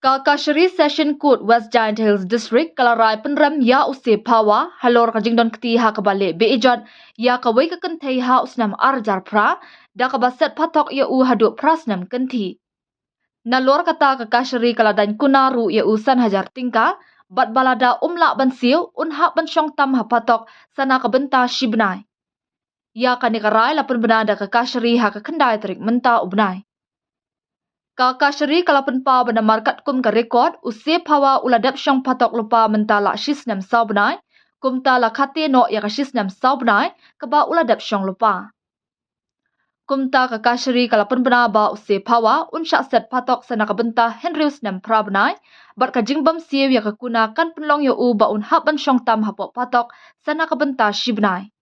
Kakashri Session Court West Giant Hills District kalarai penrem ya usi pawa halor kajingdon kti ha kabale be ijon ya kawai ka kentai ha usnam arjar pra da kabaset patok ya u hadu prasnam kenti. Nalor kata kakashri kaladan kunaru ya usan hajar tingka bat balada umla bansiu unha bansyong tam ha patok sana kabenta shibnai. Ya kanikarai lapun benada kakashri ha kakendai terik menta ubnai. Kakashri kalapan pa bana markat kum ka rekod usi pawa uladap syong patok lupa mentala shisnam saubnai kumta la khate no ya ka shisnam saubnai kaba uladap syong lupa. Kumta kakashri kalapan bana ba usi pawa unsyak set patok sana kabenta henrius nam prabnai bat ka jingbam siu ya ka kuna kan penlong ya u ba un haban syong tam hapok patok sana kabenta shibnai.